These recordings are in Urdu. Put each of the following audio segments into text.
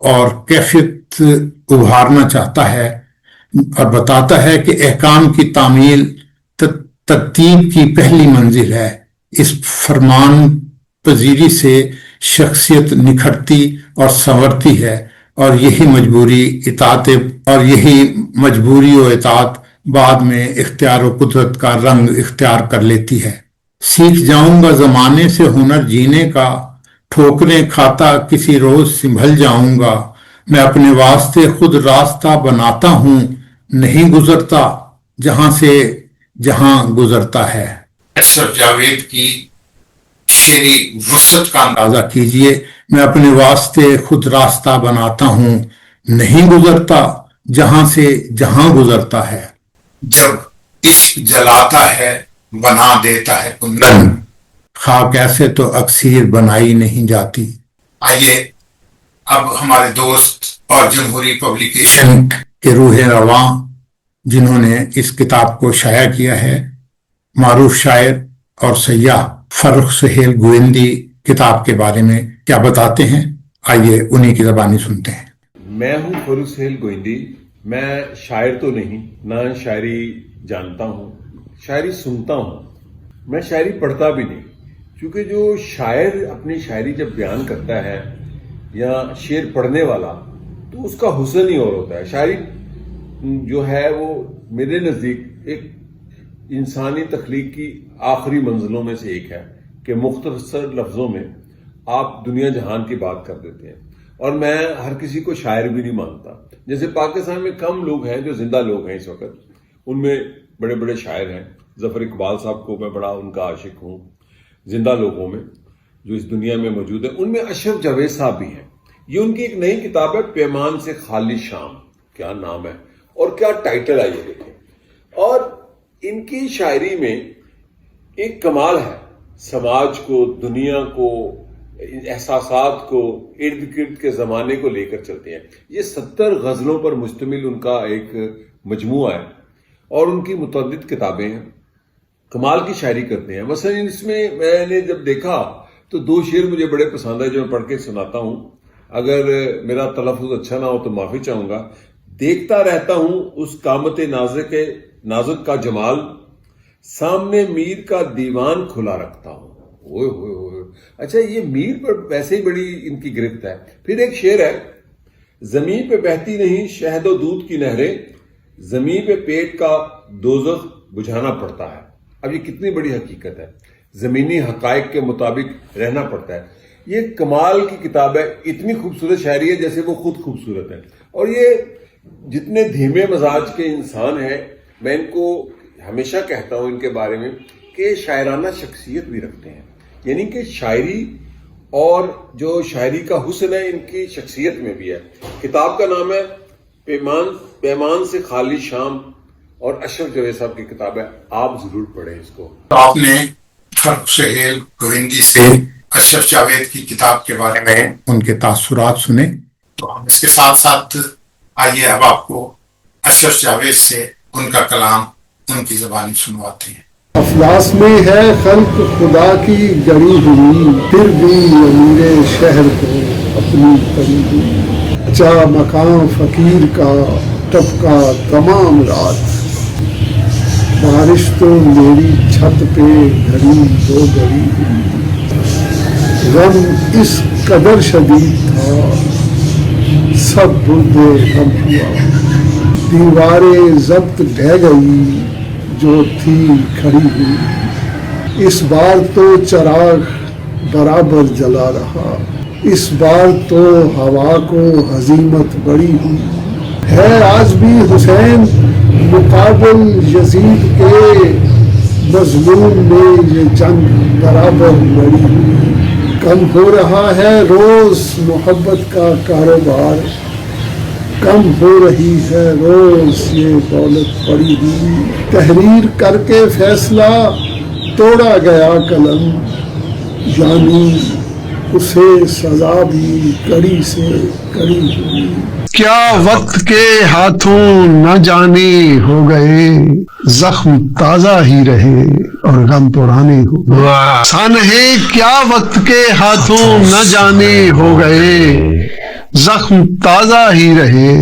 اور کیفیت ابھارنا چاہتا ہے اور بتاتا ہے کہ احکام کی تعمیل ترتیب کی پہلی منزل ہے۔ اس فرمان پذیری سے شخصیت نکھرتی اور سنورتی ہے، اور یہی مجبوری و اطاعت بعد میں اختیار و قدرت کا رنگ اختیار کر لیتی ہے۔ سیکھ جاؤں گا زمانے سے ہنر جینے کا، ٹھوکریں کھاتا کسی روز سنبھل جاؤں گا، میں اپنے واسطے خود راستہ بناتا ہوں، نہیں گزرتا جہاں سے جہاں گزرتا ہے۔ اشرف جاوید کی شعری وسعت کا اندازہ کیجئے۔ میں اپنے واسطے خود راستہ بناتا ہوں، نہیں گزرتا جہاں سے جہاں گزرتا ہے۔ جب عشق جلاتا ہے بنا دیتا ہے کندن، خاک ایسے تو اکسیر بنائی نہیں جاتی۔ آئیے اب ہمارے دوست اور جمہوری پبلیکیشن کے روح رواں جنہوں نے اس کتاب کو شائع کیا ہے، معروف شاعر اور سیاح فرخ سہیل گوئندی کتاب کے بارے میں کیا بتاتے ہیں، آئیے انہی کی زبانی سنتے ہیں۔ میں ہوں فرخ سہیل گوئندی۔ میں شاعر تو نہیں، نہ شاعری جانتا ہوں، شاعری سنتا ہوں، میں شاعری پڑھتا بھی نہیں، کیونکہ جو شاعر اپنی شاعری جب بیان کرتا ہے یا شعر پڑھنے والا، تو اس کا حسن ہی اور ہوتا ہے۔ شاعری جو ہے وہ میرے نزدیک ایک انسانی تخلیق کی آخری منزلوں میں سے ایک ہے کہ مختصر لفظوں میں آپ دنیا جہان کی بات کر دیتے ہیں، اور میں ہر کسی کو شاعر بھی نہیں مانتا۔ جیسے پاکستان میں کم لوگ ہیں جو زندہ لوگ ہیں اس وقت، ان میں بڑے بڑے شاعر ہیں۔ ظفر اقبال صاحب کو میں بڑا ان کا عاشق ہوں۔ زندہ لوگوں میں جو اس دنیا میں موجود ہیں ان میں اشرف جاوید صاحب بھی ہیں۔ یہ ان کی ایک نئی کتاب ہے، پیمان سے خالی شام، کیا نام ہے اور کیا ٹائٹل ہے یہ دیکھیں۔ اور ان کی شاعری میں ایک کمال ہے، سماج کو، دنیا کو، احساسات کو، ارد گرد کے زمانے کو لے کر چلتے ہیں۔ یہ 70 غزلوں پر مشتمل ان کا ایک مجموعہ ہے، اور ان کی متعدد کتابیں ہیں۔ کمال کی شاعری کرتے ہیں۔ مثلا اس میں میں نے جب دیکھا تو 2 شعر مجھے بڑے پسند ہے جو میں پڑھ کے سناتا ہوں، اگر میرا تلفظ اچھا نہ ہو تو معافی چاہوں گا۔ دیکھتا رہتا ہوں اس قامت نازک کا جمال، سامنے میر کا دیوان کھلا رکھتا ہوں۔ اوئے ہوئے ہوئے، اچھا یہ میر پر ویسے ہی بڑی ان کی گرفت ہے۔ پھر ایک شعر ہے، زمین پہ بہتی نہیں شہد و دودھ کی نہریں، زمین پہ پیٹ کا دوزخ بجھانا پڑتا ہے۔ اب یہ کتنی بڑی حقیقت ہے، زمینی حقائق کے مطابق رہنا پڑتا ہے۔ یہ کمال کی کتاب ہے، اتنی خوبصورت شاعری ہے جیسے وہ خود خوبصورت ہے۔ اور یہ جتنے دھیمے مزاج کے انسان ہیں، میں ان کو ہمیشہ کہتا ہوں ان کے بارے میں کہ شاعرانہ شخصیت بھی رکھتے ہیں، یعنی کہ شاعری اور جو شاعری کا حسن ہے ان کی شخصیت میں بھی ہے۔ کتاب کا نام ہے پیمان سے خالی شام، اور اشرف جاوید صاحب کی کتاب ہے، آپ ضرور پڑھیں اس کو۔ آپ نے فرخ سہیل گوئندی سے اشرف جاوید کی کتاب کے بارے میں ان کے تاثرات سنے، تو ہم اس کے ساتھ ساتھ آئیے اب آپ کو اشرف جاوید سے ان کا کلام ان کی زبانی سنواتے ہیں۔ افلاس میں ہے خلق خدا کی جڑی ہوئی، پھر بھی امیر شہر کو اپنی پڑی ہوئی، اچھا مقام فقیر کا طبقہ تمام رات، بارش تو میری چھت پہ گھڑی دو گھڑی ہوئی، غم اس قدر شدید تھا سب بردے غم ہوا، دیواریں ضبط ڈھہ گئی جو تھی کھڑی ہوئی، اس بار تو چراغ برابر جلا رہا، اس بار تو ہوا کو ہزیمت بڑی ہوئی، ہے آج بھی حسین مقابل یزید کے، مظلوم میں یہ جنگ برابر لڑی ہوئی، کم ہو رہا ہے روز محبت کا کاروبار، کم ہو رہی ہے روز یہ دولت پڑی ہوئی، تحریر کر کے فیصلہ توڑا گیا قلم، یعنی اسے سزا بھی کڑی سے کڑی ہوئی، کیا وقت کے ہاتھوں نہ جانے ہو گئے، زخم تازہ ہی رہے اور غم پرانے ہو گئے، سانحے کیا وقت کے ہاتھوں نہ جانے ہو گئے، زخم تازہ ہی رہے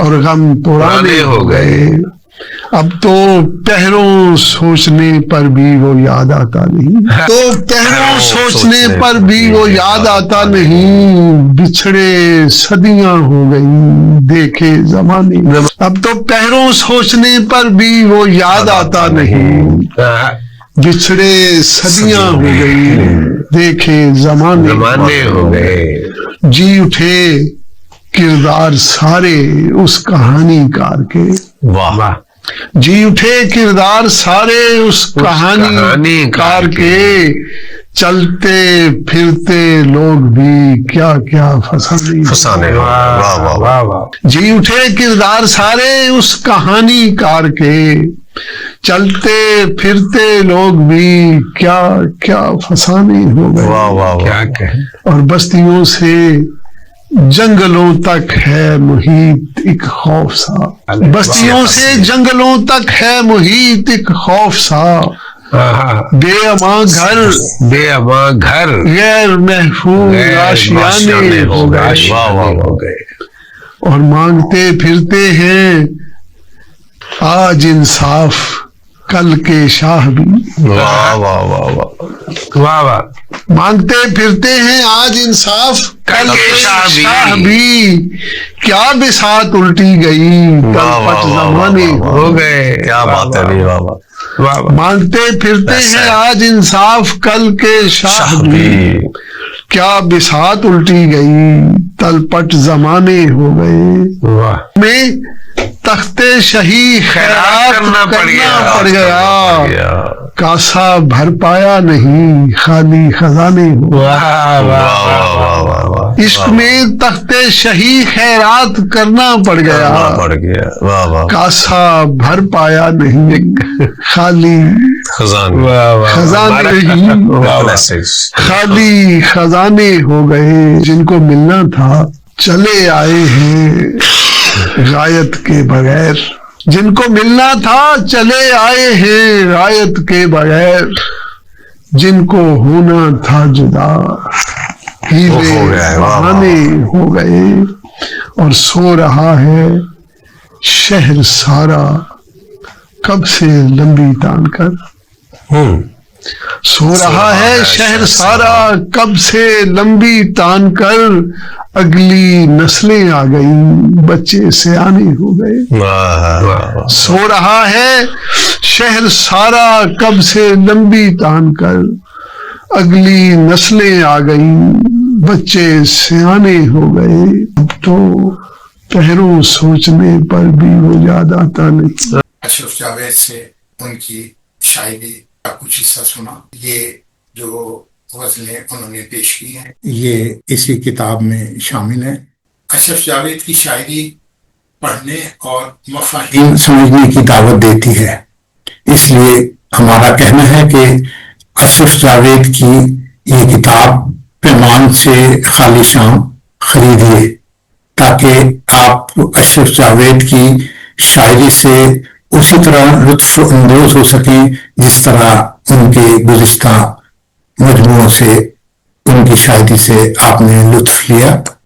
اور غم پرانے ہو گئے. اب تو پہروں سوچنے پر بھی وہ یاد آتا نہیں. تو پہروں سوچنے پر بھی وہ یاد آتا نہیں. بچھڑے صدیاں ہو گئی دیکھے زمانے. اب تو پہروں سوچنے پر بھی وہ یاد آتا نہیں. بچھڑے صدیاں ہو گئی دیکھے زمانے ہو گئے. جی اٹھے کردار سارے اس کہانی کار کے. واہ. جی اٹھے کردار سارے اس کہانی کار کے. چلتے پھرتے لوگ بھی کیا کیا فسانے. واہ واہ واہ واہ. جی اٹھے کردار سارے اس کہانی کار کے. چلتے پھرتے لوگ بھی کیا کیا فسانے ہو گئے. واہ واہ کیا کہیں. اور بستیوں سے جنگلوں تک ہے محیط ایک خوف سا. بستیوں سے جنگلوں تک ہے محیط ایک خوف سا. بے امان گھر غیر محفوظ آشیانے ہو گئے. اور مانگتے پھرتے ہیں آج انصاف کل کے شاہ بھی. واہ واہ واہ واہ واہ. مانگتے پھرتے ہیں آج انصاف کل کے شاہ بھی. کیا بساط الٹی گئی تلپٹ زمانے ہو گئے. کیا بات ہے. واہ واہ. مانگتے پھرتے ہیں آج انصاف کل کے شاہ بھی. کیا بساط الٹی گئی تلپٹ زمانے ہو گئے. میں تخت شہی خیرات کرنا پڑ گیا. کاسا بھر پایا نہیں خالی خزانے ہو. عشق میں تخت شہی خیرات کرنا پڑ گیا. کاسا بھر پایا نہیں خالی خزانے نہیں. خالی خزانے ہو گئے. جن کو ملنا تھا چلے آئے ہیں غایت کے بغیر. جن کو ملنا تھا چلے آئے ہیں غایت کے بغیر. جن کو ہونا تھا جدا ہیرے بہانے ہو گئے. اور سو رہا ہے شہر سارا کب سے لمبی تان کر. سو رہا ہے شہر سارا کب سے لمبی تان کر. اگلی نسلیں آ گئی بچے سیانے ہو گئے. سو رہا ہے شہر سارا کب سے لمبی تان کر. اگلی نسلیں آ گئی بچے سیانے ہو گئے. اب تو پہروں سوچنے پر بھی وہ یاد آتا نہیں. اشرف جاوید سے ان کی شاعری کا کچھ حصہ سنا. یہ جو غزلیں انہوں نے پیش کی ہیں یہ اسی کتاب میں شامل ہیں. اشرف جاوید کی شاعری پڑھنے اور مفاہیم سمجھنے کی دعوت دیتی ہے. اس لیے ہمارا کہنا ہے کہ اشرف جاوید کی یہ کتاب پیمان سے خالی شام خریدیے تاکہ آپ اشرف جاوید کی شاعری سے اسی طرح لطف اندوز ہو سکیں جس طرح ان کے گزشتہ مجموعوں سے ان کی شاعری سے آپ نے لطف لیا.